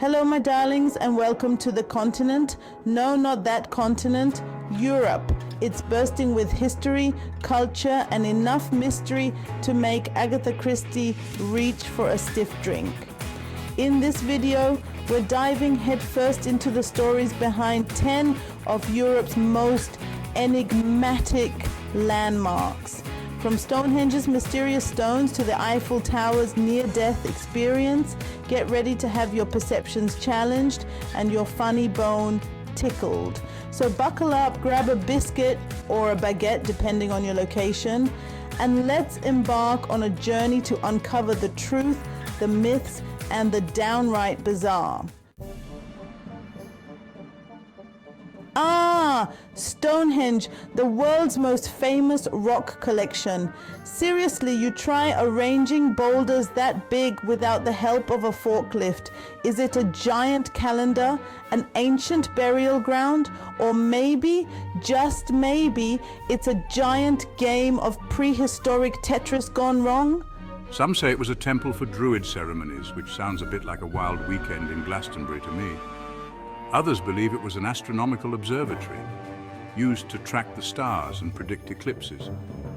Hello, my darlings, and welcome to the continent. No, not that continent, Europe. It's bursting with history, culture, and enough mystery to make Agatha Christie reach for a stiff drink. In this video, we're diving headfirst into the stories behind 10 of Europe's most enigmatic landmarks. From Stonehenge's mysterious stones to the Eiffel Tower's near-death experience, get ready to have your perceptions challenged and your funny bone tickled. So buckle up, grab a biscuit or a baguette depending on your location, and let's embark on a journey to uncover the truth, the myths, and the downright bizarre. Stonehenge, the world's most famous rock collection. Seriously, you try arranging boulders that big without the help of a forklift. Is it a giant calendar, an ancient burial ground, or maybe, just maybe, it's a giant game of prehistoric Tetris gone wrong? Some say it was a temple for druid ceremonies, which sounds a bit like a wild weekend in Glastonbury to me. Others believe it was an astronomical observatory, used to track the stars and predict eclipses.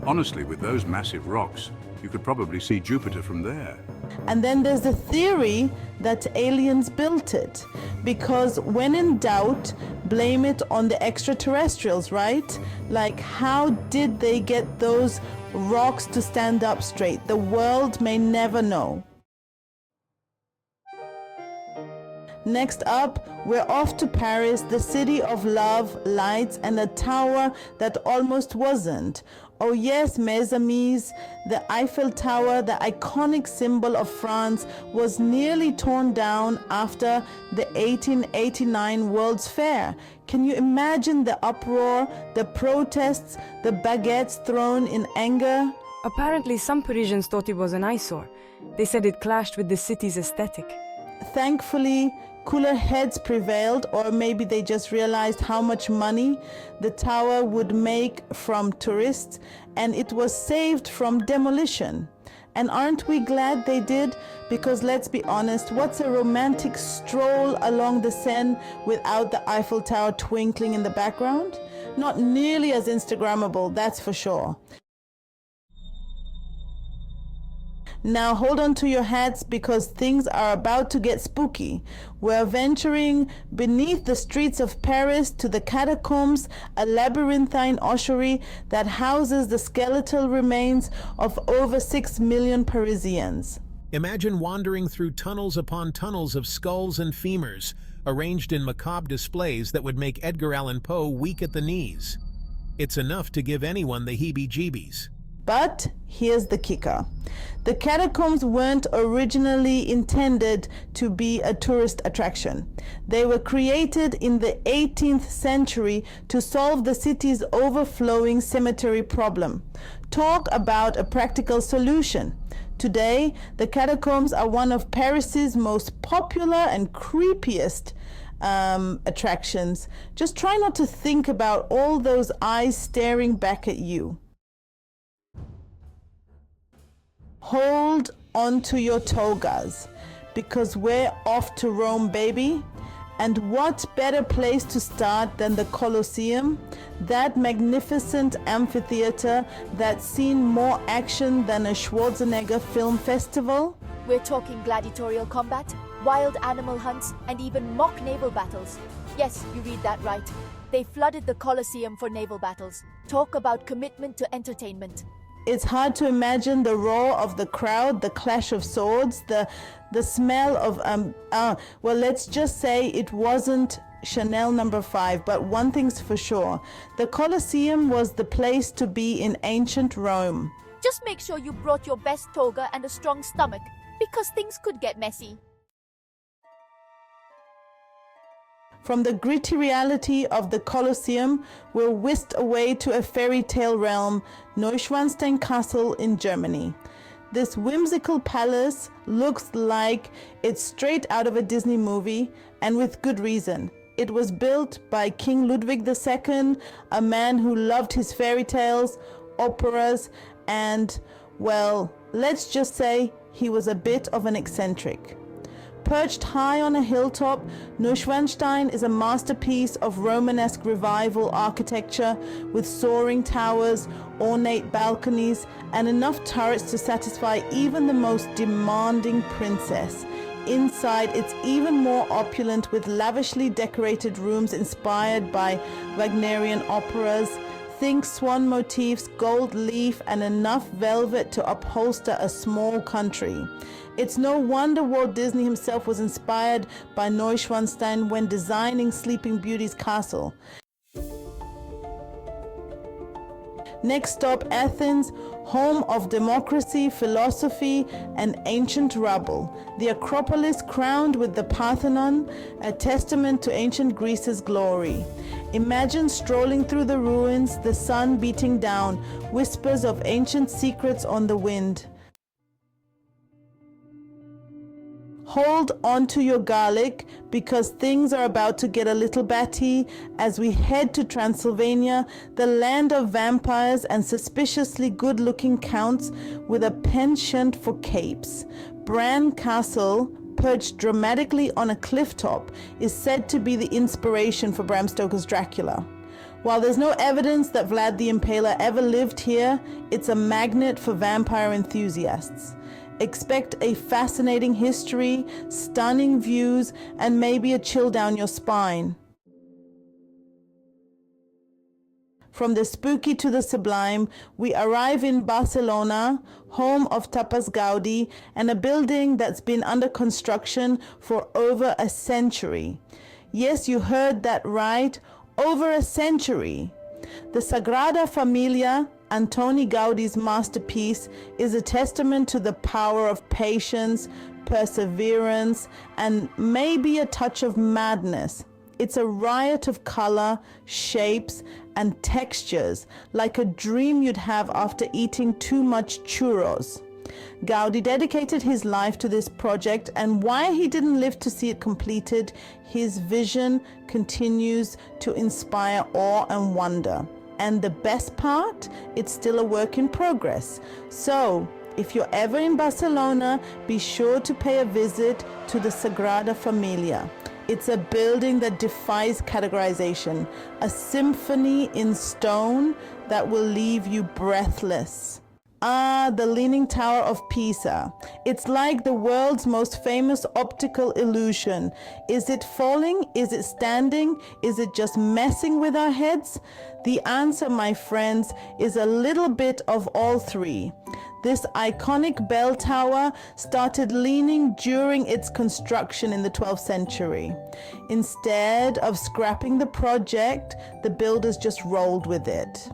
Honestly, with those massive rocks, you could probably see Jupiter from there. And then there's the theory that aliens built it, because when in doubt, blame it on the extraterrestrials, right? Like, how did they get those rocks to stand up straight? The world may never know. Next up, we're off to Paris, the city of love, lights, and a tower that almost wasn't. Oh yes, mes amis, the Eiffel Tower, the iconic symbol of France, was nearly torn down after the 1889 World's Fair. Can you imagine the uproar, the protests, the baguettes thrown in anger? Apparently, some Parisians thought it was an eyesore. They said it clashed with the city's aesthetic. Thankfully, cooler heads prevailed, or maybe they just realized how much money the tower would make from tourists, and it was saved from demolition. And aren't we glad they did? Because let's be honest, what's a romantic stroll along the Seine without the Eiffel Tower twinkling in the background? Not nearly as Instagrammable, that's for sure. Now hold on to your hats, because things are about to get spooky. We're venturing beneath the streets of Paris to the catacombs, a labyrinthine ossuary that houses the skeletal remains of over 6 million Parisians. Imagine wandering through tunnels upon tunnels of skulls and femurs, arranged in macabre displays that would make Edgar Allan Poe weak at the knees. It's enough to give anyone the heebie-jeebies. But here's the kicker. The catacombs weren't originally intended to be a tourist attraction. They were created in the 18th century to solve the city's overflowing cemetery problem. Talk about a practical solution. Today, the catacombs are one of Paris's most popular and creepiest attractions. Just try not to think about all those eyes staring back at you. Hold onto your togas, because we're off to Rome, baby. And what better place to start than the Colosseum, that magnificent amphitheater that's seen more action than a Schwarzenegger film festival? We're talking gladiatorial combat, wild animal hunts, and even mock naval battles. Yes, you read that right. They flooded the Colosseum for naval battles. Talk about commitment to entertainment. It's hard to imagine the roar of the crowd, the clash of swords, the smell of, well, let's just say it wasn't Chanel No. 5, but one thing's for sure. The Colosseum was the place to be in ancient Rome. Just make sure you brought your best toga and a strong stomach, because things could get messy. From the gritty reality of the Colosseum, we're whisked away to a fairy tale realm, Neuschwanstein Castle in Germany. This whimsical palace looks like it's straight out of a Disney movie, and with good reason. It was built by King Ludwig II, a man who loved his fairy tales, operas, and, well, let's just say he was a bit of an eccentric. Perched high on a hilltop, Neuschwanstein is a masterpiece of Romanesque revival architecture with soaring towers, ornate balconies, and enough turrets to satisfy even the most demanding princess. Inside, it's even more opulent with lavishly decorated rooms inspired by Wagnerian operas. Think swan motifs, gold leaf, and enough velvet to upholster a small country. It's no wonder Walt Disney himself was inspired by Neuschwanstein when designing Sleeping Beauty's castle. Next stop, Athens, home of democracy, philosophy, and ancient rubble. The Acropolis crowned with the Parthenon, a testament to ancient Greece's glory. Imagine strolling through the ruins, the sun beating down, whispers of ancient secrets on the wind. Hold on to your garlic because things are about to get a little batty as we head to Transylvania, the land of vampires and suspiciously good-looking counts with a penchant for capes. Bran Castle, perched dramatically on a cliff top, is said to be the inspiration for Bram Stoker's Dracula. While there's no evidence that Vlad the Impaler ever lived here, it's a magnet for vampire enthusiasts. Expect a fascinating history, stunning views, and maybe a chill down your spine. From the spooky to the sublime, we arrive in Barcelona, home of Tapas Gaudi, and a building that's been under construction for over a century. Yes, you heard that right, over a century. The Sagrada Familia, Antoni Gaudi's masterpiece, is a testament to the power of patience, perseverance, and maybe a touch of madness. It's a riot of color, shapes, and textures, like a dream you'd have after eating too much churros. Gaudi dedicated his life to this project, and while he didn't live to see it completed, his vision continues to inspire awe and wonder. And the best part, it's still a work in progress. So, if you're ever in Barcelona, be sure to pay a visit to the Sagrada Familia. It's a building that defies categorization, a symphony in stone that will leave you breathless. The Leaning Tower of Pisa. It's like the world's most famous optical illusion. Is it falling? Is it standing? Is it just messing with our heads? The answer, my friends, is a little bit of all three. This iconic bell tower started leaning during its construction in the 12th century. Instead of scrapping the project, the builders just rolled with it.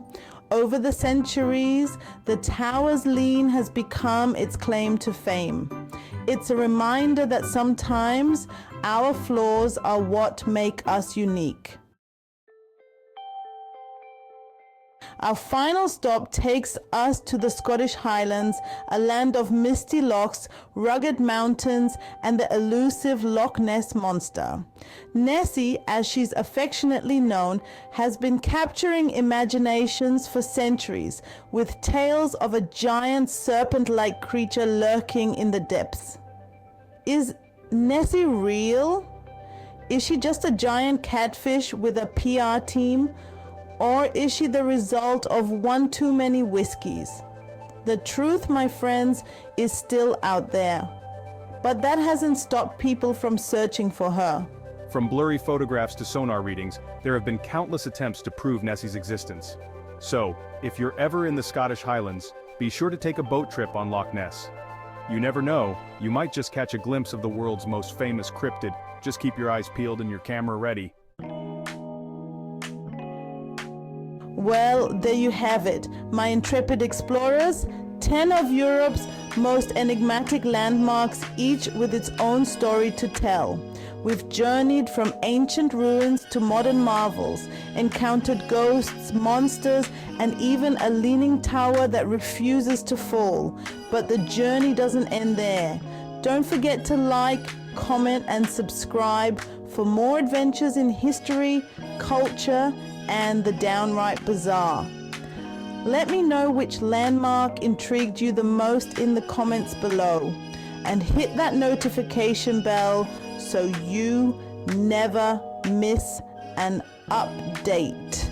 Over the centuries, the tower's lean has become its claim to fame. It's a reminder that sometimes our flaws are what make us unique. Our final stop takes us to the Scottish Highlands, a land of misty lochs, rugged mountains, and the elusive Loch Ness monster. Nessie, as she's affectionately known, has been capturing imaginations for centuries, with tales of a giant serpent-like creature lurking in the depths. Is Nessie real? Is she just a giant catfish with a PR team? Or is she the result of one too many whiskeys? The truth, my friends, is still out there. But that hasn't stopped people from searching for her. From blurry photographs to sonar readings, there have been countless attempts to prove Nessie's existence. So, if you're ever in the Scottish Highlands, be sure to take a boat trip on Loch Ness. You never know, you might just catch a glimpse of the world's most famous cryptid. Just keep your eyes peeled and your camera ready. Well, there you have it, my intrepid explorers. 10 of Europe's most enigmatic landmarks, each with its own story to tell. We've journeyed from ancient ruins to modern marvels, encountered ghosts, monsters, and even a leaning tower that refuses to fall. But the journey doesn't end there. Don't forget to like, comment, and subscribe for more adventures in history, culture, and the downright bizarre. Let me know which landmark intrigued you the most in the comments below. and hit that notification bell so you never miss an update.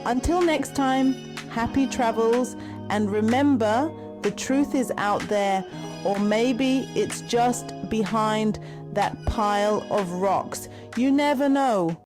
Until next time, happy travels, and remember, the truth is out there, or maybe it's just behind that pile of rocks. You never know.